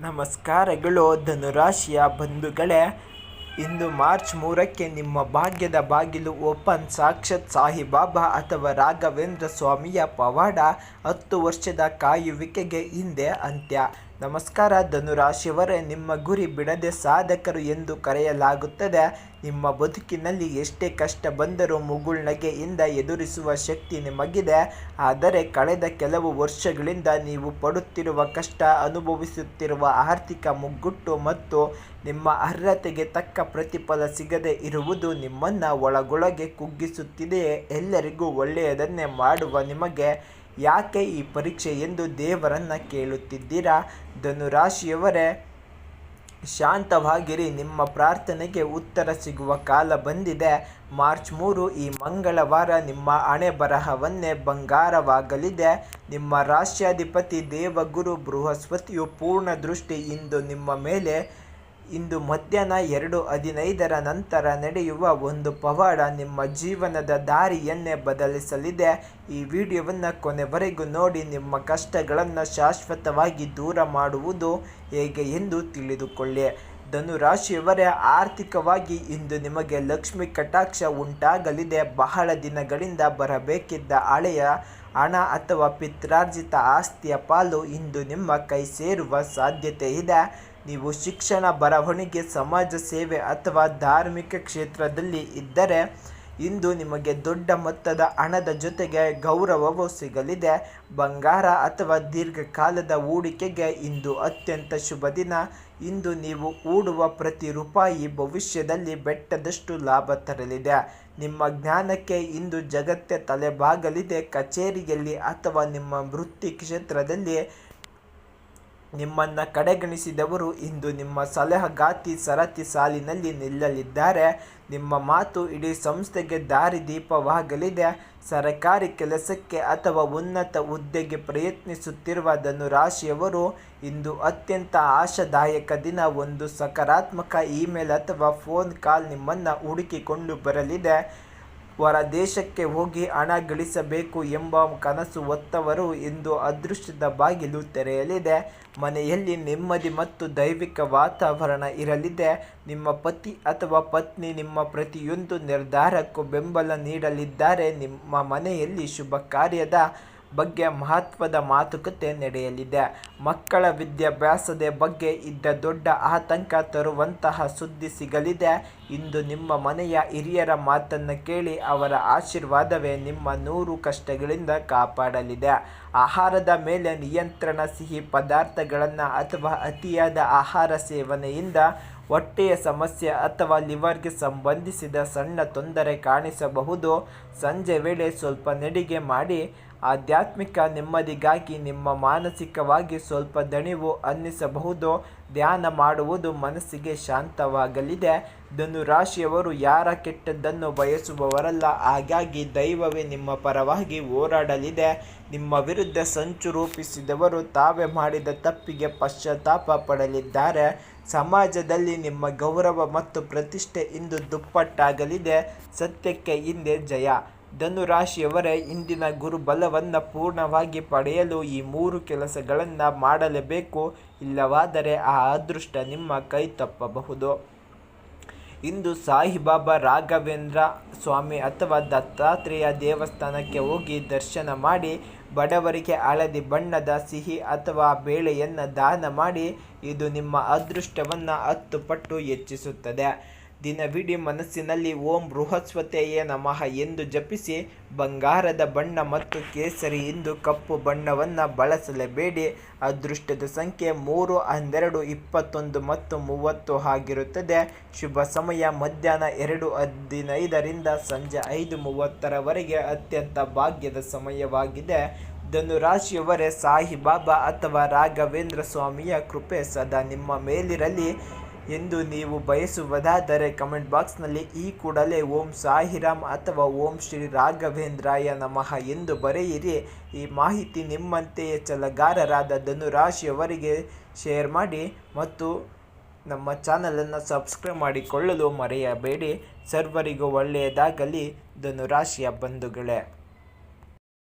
ನಮಸ್ಕಾರಗಳು ಧನುರಾಶಿಯ ಬಂಧುಗಳೇ. ಇಂದು ಮಾರ್ಚ್ 3ಕ್ಕೆ ನಿಮ್ಮ ಭಾಗ್ಯದ ಬಾಗಿಲು ಓಪನ್. ಸಾಕ್ಷಾತ್ ಸಾಯಿಬಾಬಾ ಅಥವಾ ರಾಘವೇಂದ್ರ ಸ್ವಾಮಿಯ ಪವಾಡ. 10 ವರ್ಷದ ಕಾಯುವಿಕೆಗೆ ಹಿಂದೆ ಅಂತ್ಯ. ನಮಸ್ಕಾರ ಧನುರಾಶಿಯವರೇ, ನಿಮ್ಮ ಗುರಿ ಬಿಡದೆ ಸಾಧಕರು ಎಂದು ಕರೆಯಲಾಗುತ್ತದೆ. ನಿಮ್ಮ ಬದುಕಿನಲ್ಲಿ ಎಷ್ಟೇ ಕಷ್ಟ ಬಂದರೂ ಮುಗುಳ್ನಗೆಯಿಂದ ಎದುರಿಸುವ ಶಕ್ತಿ ನಿಮಗಿದೆ. ಆದರೆ ಕಳೆದ ಕೆಲವು ವರ್ಷಗಳಿಂದ ನೀವು ಪಡುತ್ತಿರುವ ಕಷ್ಟ, ಅನುಭವಿಸುತ್ತಿರುವ ಆರ್ಥಿಕ ಮುಗ್ಗಟ್ಟು ಮತ್ತು ನಿಮ್ಮ ಅರ್ಹತೆಗೆ ತಕ್ಕ ಪ್ರತಿಫಲ ಸಿಗದೆ ಇರುವುದು ನಿಮ್ಮನ್ನು ಒಳಗೊಳಗೆ ಕುಗ್ಗಿಸುತ್ತಿದೆಯೇ? ಎಲ್ಲರಿಗೂ ಒಳ್ಳೆಯದನ್ನೇ ಮಾಡುವ ನಿಮಗೆ ಯಾಕೆ ಈ ಪರೀಕ್ಷೆ ಎಂದು ದೇವರನ್ನು ಕೇಳುತ್ತಿದ್ದೀರಾ? ಧನುರಾಶಿಯವರೇ, ಶಾಂತವಾಗಿರಿ. ನಿಮ್ಮ ಪ್ರಾರ್ಥನೆಗೆ ಉತ್ತರ ಸಿಗುವ ಕಾಲ ಬಂದಿದೆ. ಮಾರ್ಚ್ 3 ಈ ಮಂಗಳವಾರ ನಿಮ್ಮ ಹಣೆ ಬರಹವನ್ನೇ ಬಂಗಾರವಾಗಲಿದೆ. ನಿಮ್ಮ ರಾಶ್ಯಾಧಿಪತಿ ದೇವಗುರು ಬೃಹಸ್ಪತಿಯು ಪೂರ್ಣ ದೃಷ್ಟಿ ಇಂದು ನಿಮ್ಮ ಮೇಲೆ. ಇಂದು ಮಧ್ಯಾಹ್ನ 2:15 ನಂತರ ನಡೆಯುವ ಒಂದು ಪವಾಡ ನಿಮ್ಮ ಜೀವನದ ದಾರಿಯನ್ನೇ ಬದಲಿಸಲಿದೆ. ಈ ವಿಡಿಯೋವನ್ನು ಕೊನೆವರೆಗೂ ನೋಡಿ. ನಿಮ್ಮ ಕಷ್ಟಗಳನ್ನು ಶಾಶ್ವತವಾಗಿ ದೂರ ಮಾಡುವುದು ಹೇಗೆ ಎಂದು ತಿಳಿದುಕೊಳ್ಳಿ. ಧನುರಾಶಿಯವರೇ, ಆರ್ಥಿಕವಾಗಿ ಇಂದು ನಿಮಗೆ ಲಕ್ಷ್ಮಿ ಕಟಾಕ್ಷ ಉಂಟಾಗಲಿದೆ. ಬಹಳ ದಿನಗಳಿಂದ ಬರಬೇಕಿದ್ದ ಹಳೆಯ ಹಣ ಅಥವಾ ಪಿತ್ರಾರ್ಜಿತ ಆಸ್ತಿಯ ಪಾಲು ಇಂದು ನಿಮ್ಮ ಕೈ ಸೇರುವ ಸಾಧ್ಯತೆ ಇದೆ. ನೀವು ಶಿಕ್ಷಣ, ಬರವಣಿಗೆ, ಸಮಾಜ ಸೇವೆ ಅಥವಾ ಧಾರ್ಮಿಕ ಕ್ಷೇತ್ರದಲ್ಲಿ ಇದ್ದರೆ ಇಂದು ನಿಮಗೆ ದೊಡ್ಡ ಮೊತ್ತದ ಹಣದ ಜೊತೆಗೆ ಗೌರವವೂ ಸಿಗಲಿದೆ. ಬಂಗಾರ ಅಥವಾ ದೀರ್ಘಕಾಲದ ಹೂಡಿಕೆಗೆ ಇಂದು ಅತ್ಯಂತ ಶುಭ ದಿನ. ಇಂದು ನೀವು ಹೂಡುವ ಪ್ರತಿ ರೂಪಾಯಿ ಭವಿಷ್ಯದಲ್ಲಿ ಬೆಟ್ಟದಷ್ಟು ಲಾಭ ತರಲಿದೆ. ನಿಮ್ಮ ಜ್ಞಾನಕ್ಕೆ ಇಂದು ಜಗತ್ತೇ ತಲೆಬಾಗಲಿದೆ. ಕಚೇರಿಯಲ್ಲಿ ಅಥವಾ ನಿಮ್ಮ ವೃತ್ತಿ ಕ್ಷೇತ್ರದಲ್ಲಿ ನಿಮ್ಮನ್ನು ಕಡೆಗಣಿಸಿದವರು ಇಂದು ನಿಮ್ಮ ಸಲಹೆಗಾತಿ ಸರತಿ ಸಾಲಿನಲ್ಲಿ ನಿಲ್ಲಲಿದ್ದಾರೆ. ನಿಮ್ಮ ಮಾತು ಇಡೀ ಸಂಸ್ಥೆಗೆ ದಾರಿದೀಪವಾಗಲಿದೆ. ಸರಕಾರಿ ಕೆಲಸಕ್ಕೆ ಅಥವಾ ಉನ್ನತ ಹುದ್ದೆಗೆ ಪ್ರಯತ್ನಿಸುತ್ತಿರುವ ಧನುರಾಶಿಯವರು ಇಂದು ಅತ್ಯಂತ ಆಶಾದಾಯಕ ದಿನ. ಒಂದು ಸಕಾರಾತ್ಮಕ ಇಮೇಲ್ ಅಥವಾ ಫೋನ್ ಕಾಲ್ ನಿಮ್ಮನ್ನು ಹುಡುಕಿಕೊಂಡು ಬರಲಿದೆ. ಹೊರ ದೇಶಕ್ಕೆ ಹೋಗಿ ಹಣ ಗಳಿಸಬೇಕು ಎಂಬ ಕನಸು ಹೊತ್ತವರು ಇಂದು ಅದೃಷ್ಟದ ಬಾಗಿಲು ತೆರೆಯಲಿದೆ. ಮನೆಯಲ್ಲಿ ನೆಮ್ಮದಿ ಮತ್ತು ದೈವಿಕ ವಾತಾವರಣ ಇರಲಿದೆ. ನಿಮ್ಮ ಪತಿ ಅಥವಾ ಪತ್ನಿ ನಿಮ್ಮ ಪ್ರತಿಯೊಂದು ನಿರ್ಧಾರಕ್ಕೂ ಬೆಂಬಲ ನೀಡಲಿದ್ದಾರೆ. ನಿಮ್ಮ ಮನೆಯಲ್ಲಿ ಶುಭ ಕಾರ್ಯದ ಬಗ್ಗೆ ಮಹತ್ವದ ಮಾತುಕತೆ ನಡೆಯಲಿದೆ. ಮಕ್ಕಳ ವಿದ್ಯಾಭ್ಯಾಸದ ಬಗ್ಗೆ ಇದ್ದ ದೊಡ್ಡ ಆತಂಕ ತರುವಂತಹ ಸುದ್ದಿ ಸಿಗಲಿದೆ. ಇಂದು ನಿಮ್ಮ ಮನೆಯ ಹಿರಿಯರ ಮಾತನ್ನು ಕೇಳಿ ಅವರ ಆಶೀರ್ವಾದವೇ ನಿಮ್ಮ 100 ಕಷ್ಟಗಳಿಂದ ಕಾಪಾಡಲಿದೆ. ಆಹಾರದ ಮೇಲೆ ನಿಯಂತ್ರಣ. ಸಿಹಿ ಪದಾರ್ಥಗಳನ್ನು ಅಥವಾ ಅತಿಯಾದ ಆಹಾರ ಸೇವನೆಯಿಂದ ಹೊಟ್ಟೆಯ ಸಮಸ್ಯೆ ಅಥವಾ ಲಿವರ್ಗೆ ಸಂಬಂಧಿಸಿದ ಸಣ್ಣ ತೊಂದರೆ ಕಾಣಿಸಬಹುದು. ಸಂಜೆ ವೇಳೆ ಸ್ವಲ್ಪ ನಡಿಗೆ ಮಾಡಿ. ಆಧ್ಯಾತ್ಮಿಕ ನೆಮ್ಮದಿಗಾಗಿ ನಿಮ್ಮ ಮಾನಸಿಕವಾಗಿ ಸ್ವಲ್ಪ ದಣಿವು ಅನ್ನಿಸಬಹುದು. ಧ್ಯಾನ ಮಾಡುವುದು ಮನಸ್ಸಿಗೆ ಶಾಂತವಾಗಲಿದೆ. ಧನುರಾಶಿಯವರು ಯಾರ ಕೆಟ್ಟದ್ದನ್ನು ಬಯಸುವವರಲ್ಲ. ಹಾಗಾಗಿ ದೈವವೇ ನಿಮ್ಮ ಪರವಾಗಿ ಹೋರಾಡಲಿದೆ. ನಿಮ್ಮ ವಿರುದ್ಧ ಸಂಚು ರೂಪಿಸಿದವರು ತಾವೇ ಮಾಡಿದ ತಪ್ಪಿಗೆ ಪಶ್ಚಾತ್ತಾಪ ಪಡಲಿದ್ದಾರೆ. ಸಮಾಜದಲ್ಲಿ ನಿಮ್ಮ ಗೌರವ ಮತ್ತು ಪ್ರತಿಷ್ಠೆ ಇಂದು ದುಪ್ಪಟ್ಟಾಗಲಿದೆ. ಸತ್ಯಕ್ಕೆ ಹಿಂದೆ ಜಯ. ಧನುರಾಶಿಯವರೇ, ಇಂದಿನ ಗುರುಬಲವನ್ನು ಪೂರ್ಣವಾಗಿ ಪಡೆಯಲು ಈ 3 ಕೆಲಸಗಳನ್ನು ಮಾಡಲೇಬೇಕು. ಇಲ್ಲವಾದರೆ ಆ ಅದೃಷ್ಟ ನಿಮ್ಮ ಕೈ ತಪ್ಪಬಹುದು. ಇಂದು ಸಾಯಿಬಾಬಾ, ರಾಘವೇಂದ್ರ ಸ್ವಾಮಿ ಅಥವಾ ದತ್ತಾತ್ರೇಯ ದೇವಸ್ಥಾನಕ್ಕೆ ಹೋಗಿ ದರ್ಶನ ಮಾಡಿ. ಬಡವರಿಗೆ ಹಳದಿ ಬಣ್ಣದ ಸಿಹಿ ಅಥವಾ ಬೇಳೆಯನ್ನು ದಾನ ಮಾಡಿ. ಇದು ನಿಮ್ಮ ಅದೃಷ್ಟವನ್ನು 10 ಪಟ್ಟು ಹೆಚ್ಚಿಸುತ್ತದೆ. ದಿನವಿಡೀ ಮನಸ್ಸಿನಲ್ಲಿ ಓಂ ಬೃಹಸ್ಪತಿಯೇ ನಮಃ ಎಂದು ಜಪಿಸಿ. ಬಂಗಾರದ ಬಣ್ಣ ಮತ್ತು ಕೇಸರಿ ಇಂದು ಕಪ್ಪು ಬಣ್ಣವನ್ನು ಬಳಸಲೇಬೇಡಿ. ಅದೃಷ್ಟದ ಸಂಖ್ಯೆ 3, 12, 21 ಮತ್ತು 30 ಆಗಿರುತ್ತದೆ. ಶುಭ ಸಮಯ ಮಧ್ಯಾಹ್ನ 2:15 ಸಂಜೆ 5:30 ಅತ್ಯಂತ ಭಾಗ್ಯದ ಸಮಯವಾಗಿದೆ. ಧನುರಾಶಿಯವರೇ, ಸಾಯಿಬಾಬಾ ಅಥವಾ ರಾಘವೇಂದ್ರ ಸ್ವಾಮಿಯ ಕೃಪೆ ಸದಾ ನಿಮ್ಮ ಮೇಲಿರಲಿ ಎಂದು ನೀವು ಬಯಸುವುದಾದರೆ ಕಮೆಂಟ್ ಬಾಕ್ಸ್ನಲ್ಲಿ ಈ ಕೂಡಲೇ ಓಂ ಸಾಯಿರಾಮ್ ಅಥವಾ ಓಂ ಶ್ರೀ ರಾಘವೇಂದ್ರಾಯ ನಮಃ ಎಂದು ಬರೆಯಿರಿ. ಈ ಮಾಹಿತಿ ನಿಮ್ಮಂತೆಯೇ ಛಲಗಾರರಾದ ಧನುರಾಶಿಯವರಿಗೆ ಶೇರ್ ಮಾಡಿ ಮತ್ತು ನಮ್ಮ ಚಾನಲನ್ನು ಸಬ್ಸ್ಕ್ರೈಬ್ ಮಾಡಿಕೊಳ್ಳಲು ಮರೆಯಬೇಡಿ. ಸರ್ವರಿಗೂ ಒಳ್ಳೆಯದಾಗಲಿ ಧನುರಾಶಿಯ ಬಂಧುಗಳೇ.